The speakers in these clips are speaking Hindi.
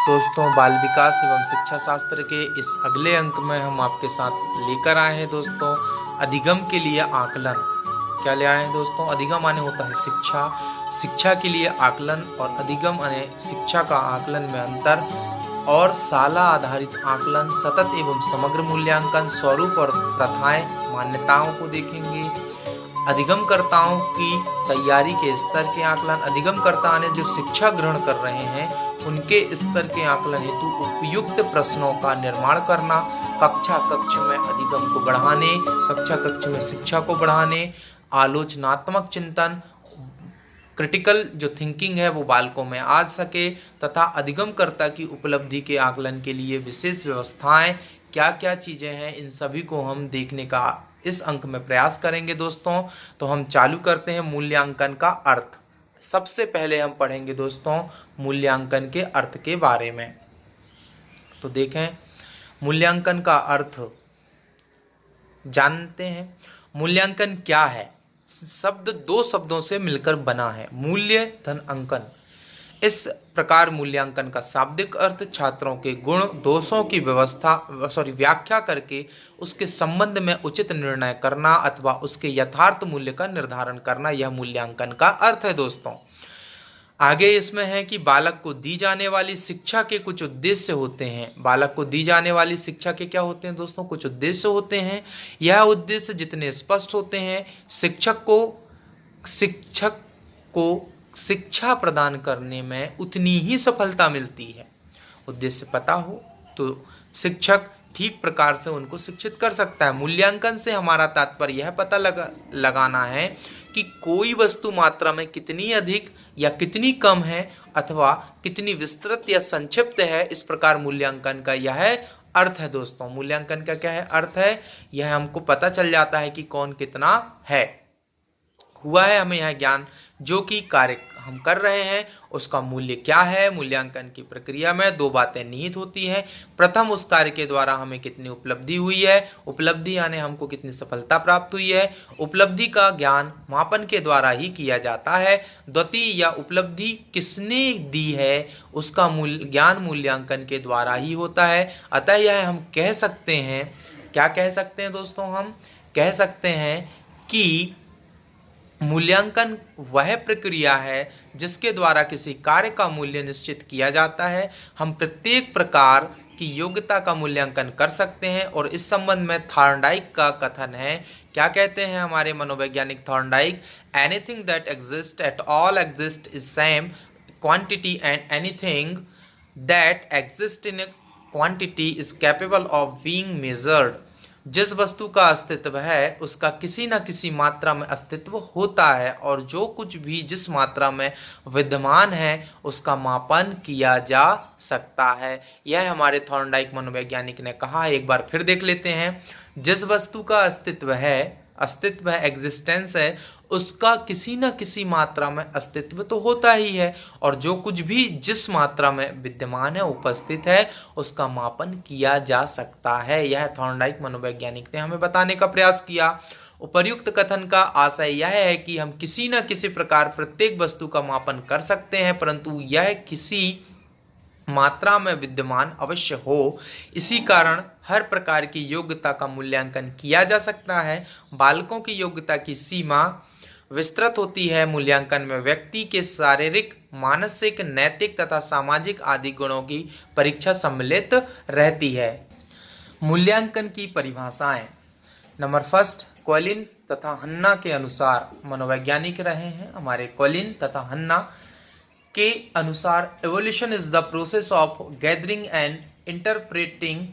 दोस्तों, बाल विकास एवं शिक्षा शास्त्र के इस अगले अंक में हम आपके साथ लेकर आए हैं दोस्तों अधिगम के लिए आकलन। क्या ले आए हैं दोस्तों? अधिगम माने होता है शिक्षा, शिक्षा के लिए आकलन, और अधिगम माने शिक्षा का आकलन में अंतर, और शाला आधारित आकलन, सतत एवं समग्र मूल्यांकन, स्वरूप और प्रथाएं, मान्यताओं को देखेंगे। अधिगमकर्ताओं की तैयारी के स्तर के आकलन, अधिगमकर्ता ने जो शिक्षा ग्रहण कर रहे हैं उनके स्तर के आकलन हेतु उपयुक्त प्रश्नों का निर्माण करना, कक्षा कक्ष में अधिगम को बढ़ाने, कक्षा कक्ष में शिक्षा को बढ़ाने, आलोचनात्मक चिंतन, क्रिटिकल जो थिंकिंग है वो बालकों में आ सके, तथा अधिगमकर्ता की उपलब्धि के आकलन के लिए विशेष व्यवस्थाएं क्या क्या चीज़ें हैं, इन सभी को हम देखने का इस अंक में प्रयास करेंगे दोस्तों। तो हम चालू करते हैं मूल्यांकन का अर्थ। सबसे पहले हम पढ़ेंगे दोस्तों मूल्यांकन के अर्थ के बारे में। तो देखें, मूल्यांकन का अर्थ जानते हैं। मूल्यांकन क्या है? शब्द दो शब्दों से मिलकर बना है, मूल्य धन अंकन। इस प्रकार मूल्यांकन का शाब्दिक अर्थ छात्रों के गुण दोषों की व्याख्या करके उसके संबंध में उचित निर्णय करना अथवा उसके यथार्थ मूल्य का निर्धारण करना, यह मूल्यांकन का अर्थ है दोस्तों। आगे इसमें है कि बालक को दी जाने वाली शिक्षा के कुछ उद्देश्य होते हैं। बालक को दी जाने वाली शिक्षा के क्या होते हैं दोस्तों? कुछ उद्देश्य होते हैं। यह उद्देश्य जितने स्पष्ट होते हैं, शिक्षक को शिक्षा प्रदान करने में उतनी ही सफलता मिलती है। उद्देश्य पता हो तो शिक्षक ठीक प्रकार से उनको शिक्षित कर सकता है। मूल्यांकन से हमारा तात्पर्य यह पता लगाना है कि कोई वस्तु मात्रा में कितनी अधिक या कितनी कम है, अथवा कितनी विस्तृत या संक्षिप्त है। इस प्रकार मूल्यांकन का यह अर्थ है दोस्तों। मूल्यांकन का क्या है? अर्थ है। यह हमको पता चल जाता है कि कौन कितना है, हुआ है हमें यह ज्ञान, जो कि कार्य हम कर रहे हैं उसका मूल्य क्या है। मूल्यांकन की प्रक्रिया में दो बातें निहित होती हैं। प्रथम, उस कार्य के द्वारा हमें कितनी उपलब्धि हुई है, उपलब्धि यानी हमको कितनी सफलता प्राप्त हुई है। उपलब्धि का ज्ञान मापन के द्वारा ही किया जाता है। द्वितीय, या उपलब्धि किसने दी है उसका ज्ञान मूल्यांकन के द्वारा ही होता है। अतः यह हम कह सकते हैं, क्या कह सकते हैं दोस्तों? हम कह सकते हैं कि मूल्यांकन वह प्रक्रिया है जिसके द्वारा किसी कार्य का मूल्य निश्चित किया जाता है। हम प्रत्येक प्रकार की योग्यता का मूल्यांकन कर सकते हैं, और इस संबंध में थॉर्नडाइक का कथन है। क्या कहते हैं हमारे मनोवैज्ञानिक Thorndike? Anything that exist at all exist is same quantity, and anything that exist in quantity is capable of being measured. जिस वस्तु का अस्तित्व है उसका किसी न किसी मात्रा में अस्तित्व होता है, और जो कुछ भी जिस मात्रा में विद्यमान है उसका मापन किया जा सकता है। यह हमारे थॉर्नडाइक मनोवैज्ञानिक ने कहा है। एक बार फिर देख लेते हैं। जिस वस्तु का अस्तित्व है, एग्जिस्टेंस है, उसका किसी न किसी मात्रा में अस्तित्व तो होता ही है, और जो कुछ भी जिस मात्रा में विद्यमान है, उपस्थित है, उसका मापन किया जा सकता है। यह थॉर्नडाइक मनोवैज्ञानिक ने हमें बताने का प्रयास किया। उपर्युक्त कथन का आशय यह है कि हम किसी न किसी प्रकार प्रत्येक वस्तु का मापन कर सकते हैं, परंतु यह किसी मात्रा में विद्यमान अवश्य हो। इसी कारण हर प्रकार की योग्यता का मूल्यांकन किया जा सकता है। बालकों की योग्यता की सीमा विस्तृत होती है। मूल्यांकन में व्यक्ति के शारीरिक, मानसिक, नैतिक तथा सामाजिक आदि गुणों की परीक्षा सम्मिलित रहती है। मूल्यांकन की परिभाषाएं। नंबर फर्स्ट, कॉलिन तथा हन्ना के अनुसार, मनोवैज्ञानिक रहे हैं हमारे कॉलिन तथा हन्ना के अनुसार, evaluation is the process of gathering and interpreting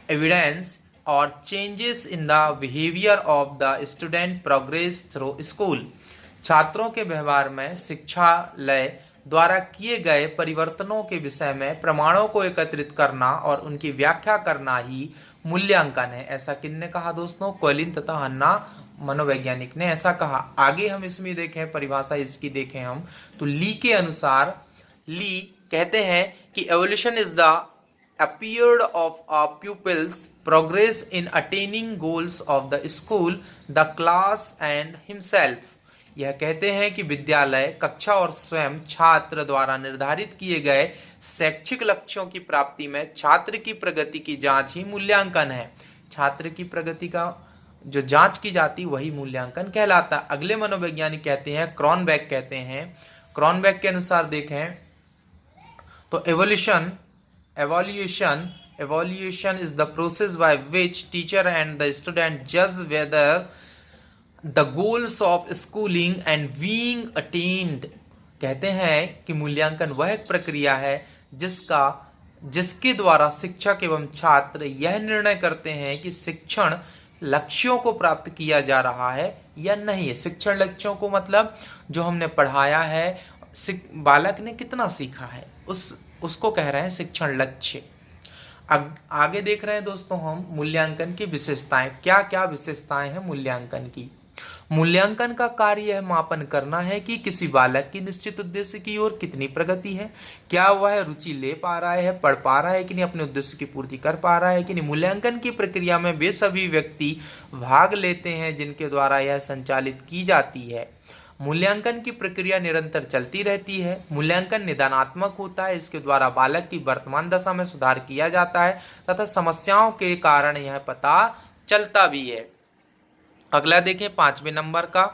evidence और changes in the behaviour of the student progress through school. छात्रों के व्यवहार में शिक्षालय द्वारा किए गए परिवर्तनों के विषय में प्रमाणों को एकत्रित करना और उनकी व्याख्या करना ही मूल्यांकन है। ऐसा किसने कहा दोस्तों? कॉलिन तथा हन्ना मनोवैज्ञानिक ने ऐसा कहा। आगे हम इसमें देखें, परिभाषा इसकी देखें हम तो ली के अनुसार, ली कहते हैं कि evolution is the appeared of a pupil's progress in attaining goals of the school, the class and himself। यह कहते हैं कि विद्यालय, कक्षा और स्वयं छात्र द्वारा निर्धारित किए गए शैक्षिक लक्ष्यों की प्राप्ति में छात्र की प्रगति की जांच ही मूल्यांकन है। छात्र की प्रगति का जो जांच की जाती वही मूल्यांकन कहलाता। अगले मनोवैज्ञानिक कहते हैं, क्रॉनबेक कहते हैं, क्रॉनबेक के अनुसार देखें तो evaluation is the process by which teacher and the student judge whether the goals of schooling and being attained। कहते हैं कि मूल्यांकन वह एक प्रक्रिया है जिसके द्वारा शिक्षक एवं छात्र यह निर्णय करते हैं कि शिक्षण लक्ष्यों को प्राप्त किया जा रहा है या नहीं है। शिक्षण लक्ष्यों को मतलब जो हमने पढ़ाया है, बालक ने कितना सीखा है, उसको कह रहे हैं शिक्षण लक्ष्य। आगे देख रहे हैं दोस्तों हम मूल्यांकन की विशेषताएं। क्या क्या विशेषताएं हैं मूल्यांकन की। मूल्यांकन का कार्य यह मापन करना है कि किसी बालक की निश्चित उद्देश्य की ओर कितनी प्रगति है, क्या वह रुचि ले पा रहा है, पढ़ पा रहा है कि नहीं, अपने उद्देश्य की पूर्ति कर पा रहा है कि नहीं। मूल्यांकन की प्रक्रिया में वे सभी व्यक्ति भाग लेते हैं जिनके द्वारा यह संचालित की जाती है। मूल्यांकन की प्रक्रिया निरंतर चलती रहती है। मूल्यांकन निदानात्मक होता है, इसके द्वारा बालक की वर्तमान दशा में सुधार किया जाता है तथा समस्याओं के कारण यह पता चलता भी है। अगला देखें 5वें नंबर का,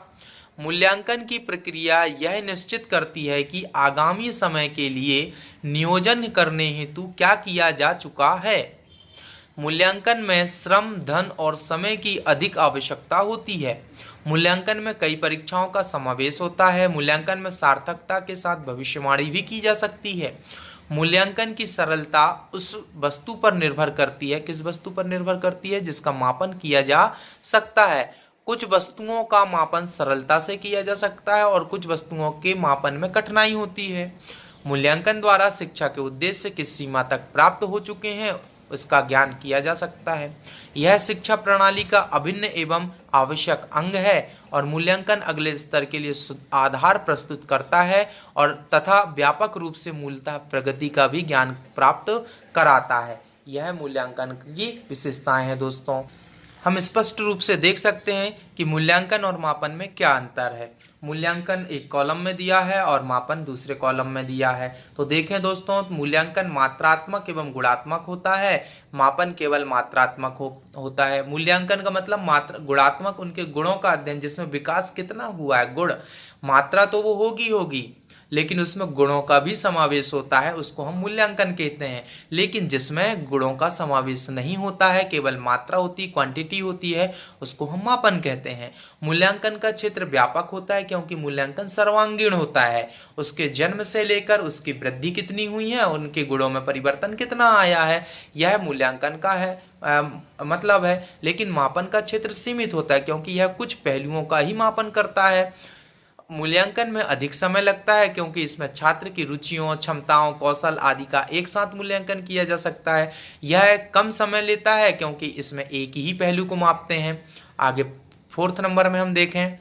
मूल्यांकन की प्रक्रिया यह निश्चित करती है कि आगामी समय के लिए नियोजन करने हेतु क्या किया जा चुका है। मूल्यांकन में श्रम, धन और समय की अधिक आवश्यकता होती है। मूल्यांकन में कई परीक्षाओं का समावेश होता है। मूल्यांकन में सार्थकता के साथ भविष्यवाणी भी की जा सकती है। मूल्यांकन की सरलता उस वस्तु पर निर्भर करती है। किस वस्तु पर निर्भर करती है? जिसका मापन किया जा सकता है। कुछ वस्तुओं का मापन सरलता से किया जा सकता है और कुछ वस्तुओं के मापन में कठिनाई होती है। मूल्यांकन द्वारा शिक्षा के उद्देश्य किस सीमा तक प्राप्त हो चुके हैं उसका ज्ञान किया जा सकता है। यह शिक्षा प्रणाली का अभिन्न एवं आवश्यक अंग है और मूल्यांकन अगले स्तर के लिए आधार प्रस्तुत करता है और तथा व्यापक रूप से मूलतः प्रगति का भी ज्ञान प्राप्त कराता है। यह मूल्यांकन की विशेषताएं हैं दोस्तों। हम स्पष्ट रूप से देख सकते हैं कि मूल्यांकन और मापन में क्या अंतर है। मूल्यांकन एक कॉलम में दिया है और मापन दूसरे कॉलम में दिया है। तो देखें दोस्तों, मूल्यांकन मात्रात्मक एवं गुणात्मक होता है, मापन केवल मात्रात्मक होता है। मूल्यांकन का मतलब गुणात्मक उनके गुणों का अध्ययन, जिसमें विकास कितना हुआ है, गुण। मात्रा तो वो होगी लेकिन उसमें गुणों का भी समावेश होता है, उसको हम मूल्यांकन कहते हैं। लेकिन जिसमें गुणों का समावेश नहीं होता है, केवल मात्रा होती, क्वांटिटी होती है, उसको हम मापन कहते हैं। मूल्यांकन का क्षेत्र व्यापक होता है क्योंकि मूल्यांकन सर्वांगीण होता है। उसके जन्म से लेकर उसकी वृद्धि कितनी हुई है, उनके गुणों में परिवर्तन कितना आया है, यह मूल्यांकन का है मतलब है। लेकिन मापन का क्षेत्र सीमित होता है क्योंकि यह कुछ पहलुओं का ही मापन करता है। मूल्यांकन में अधिक समय लगता है क्योंकि इसमें छात्र की रुचियों, क्षमताओं, कौशल आदि का एक साथ मूल्यांकन किया जा सकता है। यह कम समय लेता है क्योंकि इसमें एक ही पहलू को मापते हैं। आगे 4th नंबर में हम देखें,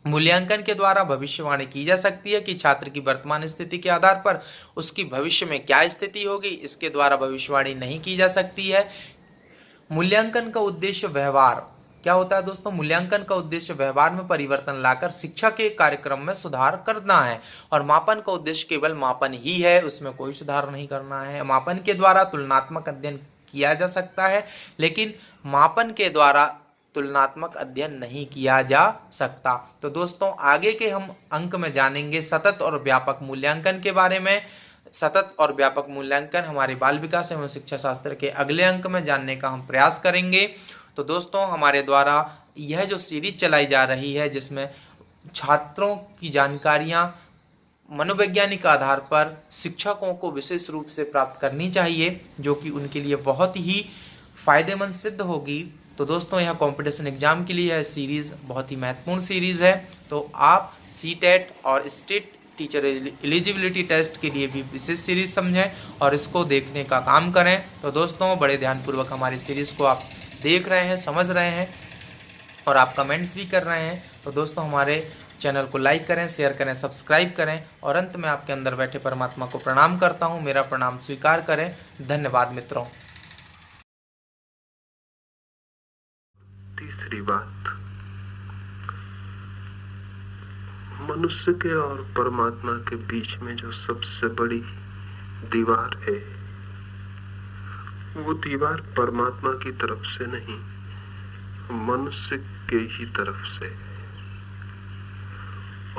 मूल्यांकन के द्वारा भविष्यवाणी की जा सकती है कि छात्र की वर्तमान स्थिति के आधार पर उसकी भविष्य में क्या स्थिति होगी। इसके द्वारा भविष्यवाणी नहीं की जा सकती है। मूल्यांकन का उद्देश्य व्यवहार क्या होता है दोस्तों? मूल्यांकन का उद्देश्य व्यवहार में परिवर्तन लाकर शिक्षा के कार्यक्रम में सुधार करना है और मापन का उद्देश्य केवल मापन ही है, उसमें कोई सुधार नहीं करना है। मापन के द्वारा तुलनात्मक अध्ययन किया जा सकता है लेकिन मापन के द्वारा तुलनात्मक अध्ययन नहीं किया जा सकता। तो दोस्तों, आगे के हम अंक में जानेंगे सतत और व्यापक मूल्यांकन के बारे में। सतत और व्यापक मूल्यांकन हमारे बाल विकास एवं शिक्षा शास्त्र के अगले अंक में जानने का हम प्रयास करेंगे। तो दोस्तों, हमारे द्वारा यह जो सीरीज चलाई जा रही है जिसमें छात्रों की जानकारियां मनोवैज्ञानिक आधार पर शिक्षकों को विशेष रूप से प्राप्त करनी चाहिए, जो कि उनके लिए बहुत ही फायदेमंद सिद्ध होगी। तो दोस्तों, यह कंपटीशन एग्जाम के लिए यह सीरीज़ बहुत ही महत्वपूर्ण सीरीज़ है। तो आप सीटेट और स्टेट टीचर एलिजिबिलिटी टेस्ट के लिए भी विशेष सीरीज समझें और इसको देखने का काम करें। तो दोस्तों, बड़े ध्यानपूर्वक हमारी सीरीज़ को आप देख रहे हैं, समझ रहे हैं और आप कमेंट्स भी कर रहे हैं। तो दोस्तों, हमारे चैनल को लाइक करें, शेयर करें, सब्सक्राइब करें और अंत में आपके अंदर बैठे परमात्मा को प्रणाम करता हूं। मेरा प्रणाम स्वीकार करें। धन्यवाद मित्रों। तीसरी बात, मनुष्य के और परमात्मा के बीच में जो सबसे बड़ी दीवार है, वो दीवार परमात्मा की तरफ से नहीं, मनुष्य के ही तरफ से।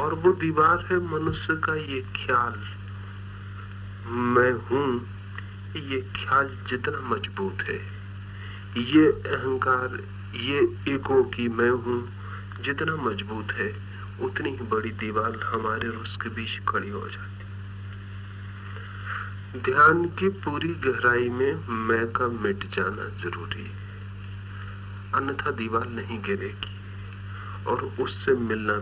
और वो दीवार है मनुष्य का ये ख्याल, मैं हूं। ये ख्याल जितना मजबूत है, ये अहंकार, ये ईगो की मैं हूं जितना मजबूत है, उतनी ही बड़ी दीवार हमारे और उसके बीच खड़ी हो जाती। ध्यान की पूरी गहराई में मैं का मिट जाना जरूरी है, अन्यथा दीवार नहीं गिरेगी और उससे मिलना